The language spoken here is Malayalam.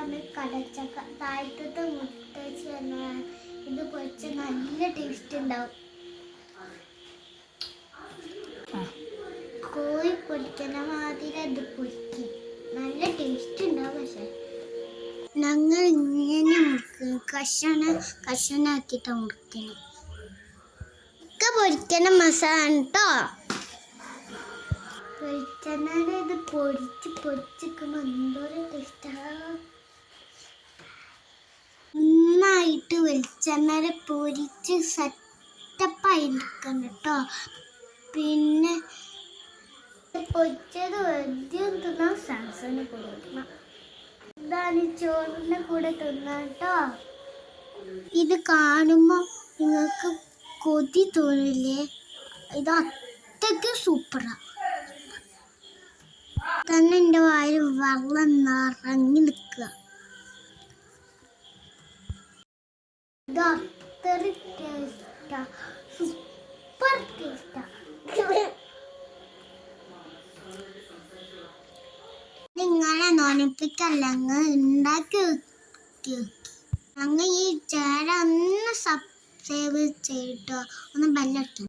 ഇതാണ് കടച്ചക്ക. താഴത്തെ മുട്ടച്ച് പറഞ്ഞാൽ ഇത് പൊരിച്ച നല്ല ടേസ്റ്റ് ഉണ്ടാവും. കോഴി പൊരിക്കുന്ന മാതിരി അത് പൊരിക്കും, നല്ല ടേസ്റ്റ് ഉണ്ടാവും. പക്ഷെ ഞങ്ങൾ ഇങ്ങനെ മുറിക്കും, കഷണാക്കിയിട്ട് മുറിക്കണം. ഒക്കെ പൊരിക്കണ മസാല കേട്ടോ. വെളിച്ചെണ്ണ ഇത് പൊരിച്ചിരിക്കുമ്പോൾ എന്തോരം ടേസ്റ്റാ. നന്നായിട്ട് വെളിച്ചെണ്ണ പൊരിച്ച് സെറ്റപ്പായി എടുക്കണം കേട്ടോ. പിന്നെ പൊരിച്ചത് വെറുതെയും തിന്നാൻ സാംസങ്ങിന് കൊടുക്കണം. ഇതാണ് ചോറിൻ്റെ കൂടെ തിന്നാൻ കേട്ടോ. ഇത് കാണുമ്പോൾ നിങ്ങൾക്ക് കൊതി തോന്നില്ലേ? ഇത് അത്രയ്ക്ക് സൂപ്പറാണ്. തന്നെ എൻ്റെ വായിൽ വെള്ളം നിറങ്ങി നിൽക്കുക. ഇത് അത്ര ടേസ്റ്റാ, സൂപ്പർ ടേസ്റ്റാ. നിങ്ങളെ നോണിപ്പിക്കല്ലെങ്കിൽ ഉണ്ടാക്കി വെക്കും. ഞങ്ങൾ ഈ ചാനൽ ഒന്ന് സബ്സ്ക്രൈബ് ചെയ്തിട്ടോ, ഒന്ന് ബെല്ലടിക്കും.